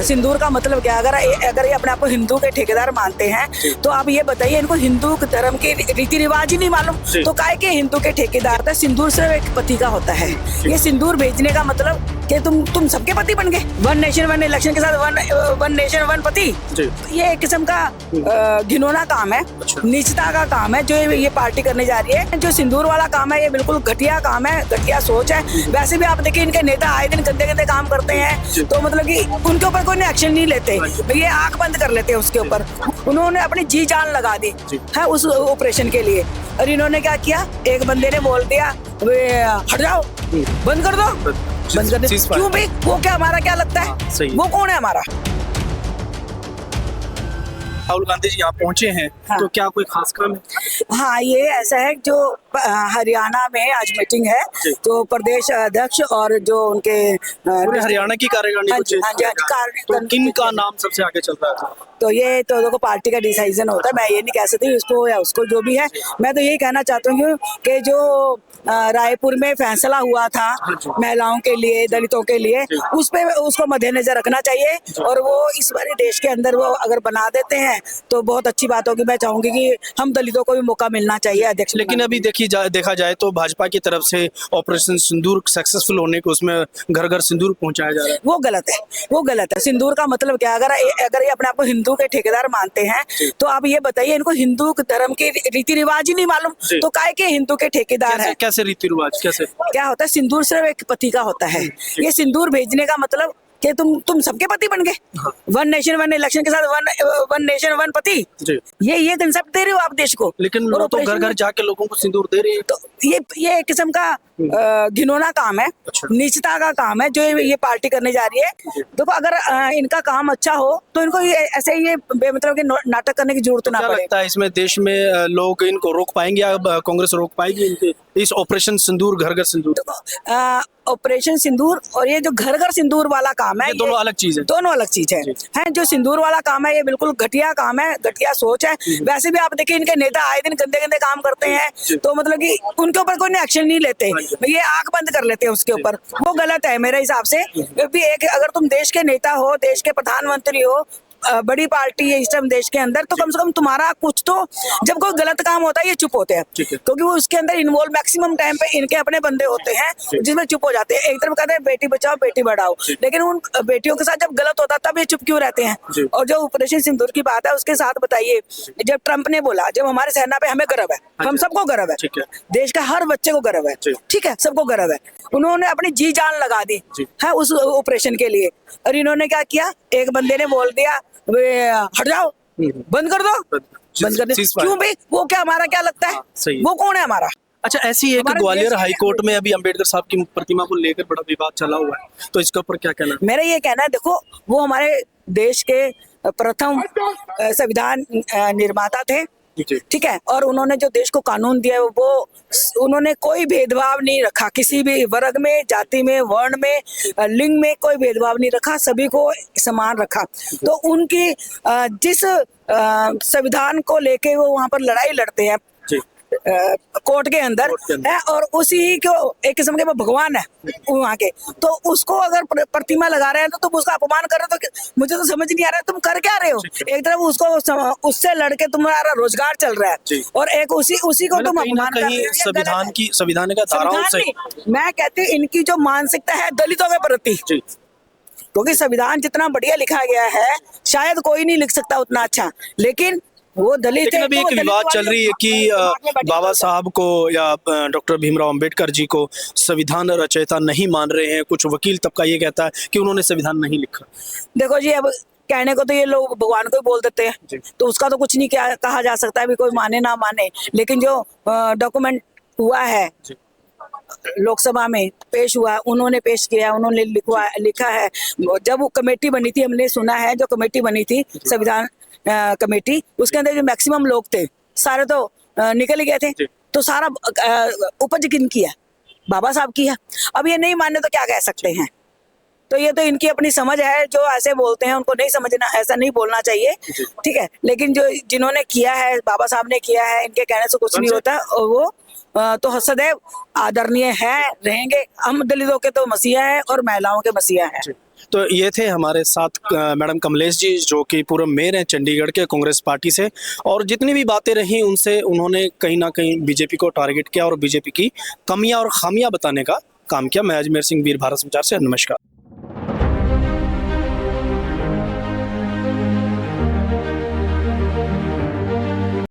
सिंदूर का मतलब क्या, अगर अगर ये अपने आप को हिंदू के ठेकेदार मानते हैं तो आप ये बताइए, इनको हिंदू धर्म के रीति रिवाज ही नहीं मालूम तो काहे के हिंदू के ठेकेदार था। सिंदूर सिर्फ एक पति का होता है। ये सिंदूर भेजने का मतलब कि तुम सबके पति बन गए। वन नेशन वन इलेक्शन के साथ वन नेशन वन पति, ये एक किस्म का घिनौना काम है, नीचता का काम है जो ये पार्टी करने जा रही है। जो सिंदूर वाला काम है ये बिल्कुल घटिया काम है, घटिया सोच है। वैसे भी आप देखिए इनके नेता आए दिन गंदे गंदे काम करते हैं, तो मतलब कि उनके ऊपर कोई एक्शन नहीं लेते, ये आंख बंद कर लेते हैं उसके ऊपर। उन्होंने अपनी जी जान लगा दी है उस ऑपरेशन के लिए, और इन्होंने क्या किया, एक बंदे ने बोल दिया हट जाओ, बंद कर दो, बंद कर दो। क्यों भाई, वो क्या हमारा क्या लगता है, वो कौन है हमारा? राहुल गांधी जी यहाँ पहुंचे हैं, हाँ। तो क्या कोई खास काम है? हाँ, ये ऐसा है जो हरियाणा में आज मीटिंग है, तो प्रदेश अध्यक्ष और जो उनके पूरे हरियाणा की कार्यकारिणी को चेंज किया जा रहा है। तो किन का नाम सबसे आगे चल रहा है? तो ये तो देखो पार्टी का डिसीजन होता है, मैं ये नहीं कह सकती उसको या उसको, जो भी है। मैं तो यही कहना चाहता हूँ कि जो रायपुर में फैसला हुआ था महिलाओं के लिए, दलितों के लिए, उस पे उसको मद्देनजर रखना चाहिए, और वो इस बारे देश के अंदर वो अगर बना देते हैं तो बहुत अच्छी बात होगी। मैं चाहूंगी कि हम दलितों को भी मौका मिलना चाहिए अध्यक्ष। लेकिन अभी देखा जाए तो भाजपा की तरफ से ऑपरेशन सिंदूर सक्सेसफुल होने को, उसमें घर घर सिंदूर पहुंचाया जा रहा है, वो गलत है, वो गलत है। सिंदूर का मतलब क्या, अगर ये अपने आप को हिंदू के ठेकेदार मानते हैं तो आप ये बताइए, इनको हिंदू धर्म के रीति रिवाज ही नहीं मालूम तो काहे के हिंदू के ठेकेदार है? कैसे रीति रिवाज, कैसे क्या होता है, सिंदूर सिर्फ एक पति का होता है। ये सिंदूर भेजने का मतलब कि तुम सबके पति बन गए। वन नेशन वन इलेक्शन के साथ वन नेशन वन पति, ये कंसेप्ट दे रहे हो आप देश को। लेकिन वो तो घर घर जाके लोगों को सिंदूर दे रहे हैं। तो ये एक किस्म का घिनौना काम है, नीचता का काम है जो ये पार्टी करने जा रही है। देखो अगर इनका काम अच्छा हो तो इनको ऐसे ये बेमतलब के नाटक करने की जरूरत ना पड़े। लगता है इसमें देश में लोग इनको रोक पाएंगे, अब कांग्रेस रोक पाएगी इनके इस ऑपरेशन सिंदूर, घर घर सिंदूर? ऑपरेशन सिंदूर और ये जो घर घर सिंदूर वाला काम है, ये दोनों अलग चीज है, दोनों अलग चीज है। जो सिंदूर वाला काम है ये बिल्कुल घटिया काम है, घटिया सोच है। वैसे भी आप देखिए इनके नेता आए दिन गंदे गंदे काम करते हैं, तो मतलब कि उनके ऊपर कोई एक्शन नहीं लेते, ये आंख बंद कर लेते हैं उसके ऊपर। वो गलत है मेरे हिसाब से, क्योंकि एक अगर तुम देश के नेता हो, देश के प्रधानमंत्री हो, बड़ी पार्टी है इस टाइम देश के अंदर, तो कम से कम तुम्हारा कुछ तो, जब कोई गलत काम होता है ये चुप होते हैं, क्योंकि वो उसके अंदर इन्वॉल्व मैक्सिमम टाइम पे इनके अपने बंदे होते हैं जिसमें चुप हो जाते हैं। एक तरफ कहते हैं बेटी बचाओ बेटी बढ़ाओ, लेकिन उन बेटियों के साथ जब गलत होता तब ये चुप क्यों रहते हैं? और जो ऑपरेशन सिंदूर की बात है उसके साथ बताइए, जब ट्रंप ने बोला, जब हमारे सेना पे हमें गर्व है, हम सबको गर्व है, देश का हर बच्चे को गर्व है, ठीक है, सबको गर्व है, उन्होंने अपनी जी जान लगा दी है उस ऑपरेशन के लिए, और इन्होंने क्या किया, एक बंदे ने बोल दिया हट जाओ, बंद कर दो, बंद कर दो। क्यों भाई, वो क्या हमारा क्या लगता है, वो कौन है हमारा? अच्छा, ऐसी एक ग्वालियर हाई कोर्ट में अभी अंबेडकर साहब की प्रतिमा को लेकर बड़ा विवाद चला हुआ है, तो इसके ऊपर क्या कहना? मेरा ये कहना है, देखो वो हमारे देश के प्रथम संविधान निर्माता थे, ठीक है, और उन्होंने जो देश को कानून दिया है वो उन्होंने कोई भेदभाव नहीं रखा, किसी भी वर्ग में, जाति में, वर्ण में, लिंग में कोई भेदभाव नहीं रखा, सभी को समान रखा। तो उनकी जिस संविधान को लेके वो वहां पर लड़ाई लड़ते हैं कोर्ट के अंदर है, और उसी को एक किस्म के वो भगवान है वहाँ के, तो उसको अगर प्रतिमा लगा रहे हैं तो तुम उसका अपमान कर रहे हो, तो मुझे तो समझ नहीं आ रहा है तुम कर क्या रहे हो। एक तरफ उसको उससे लड़के तुम्हारा रोजगार चल रहा है, और एक उसी को तुम अपमान कर रहे हो। संविधान का धाराओं से मैं कहती हूँ इनकी जो मानसिकता है दलितों के प्रति, क्योंकि संविधान जितना बढ़िया लिखा गया है शायद कोई नहीं लिख सकता उतना अच्छा, लेकिन वो दलित। लेकिन अभी एक विवाद चल रही है कि बाबा साहब को या डॉक्टर भीमराव अंबेडकर जी को संविधान रचयिता नहीं मान रहे हैं। कुछ वकील तबका ये कहता है कि उन्होंने संविधान नहीं लिखा। देखो जी, अब कहने को तो ये लोग भगवान को ही बोल देते हैं, तो उसका तो कुछ नहीं कहा जा सकता है, कोई माने ना माने, लेकिन जो डॉक्यूमेंट हुआ है लोकसभा में पेश हुआ, उन्होंने पेश किया, उन्होंने लिखा है। जब वो कमेटी बनी थी, हमने सुना है जो कमेटी बनी थी संविधान कमेटी, उसके अंदर जो मैक्सिमम लोग थे सारे तो निकल गए थे, तो सारा उपज किन किया, बाबा साहब किया। अब ये नहीं माने तो क्या कह सकते हैं, तो ये तो इनकी अपनी समझ है, जो ऐसे बोलते हैं उनको नहीं समझना, ऐसा नहीं बोलना चाहिए, ठीक है, लेकिन जो जिन्होंने किया है, बाबा साहब ने किया है, इनके कहने से कुछ नहीं होता, और वो तो सदैव आदरणीय है, रहेंगे। हम दलितों के तो मसीहा है और महिलाओं के मसीहा है। तो ये थे हमारे साथ मैडम कमलेश जी, जो कि पूर्व मेयर हैं चंडीगढ़ के कांग्रेस पार्टी से, और जितनी भी बातें रही उनसे उन्होंने कहीं ना कहीं बीजेपी को टारगेट किया और बीजेपी की कमियां और खामियां बताने का काम किया। मैं अजमेर सिंह, वीर भारत समाचार से, नमस्कार।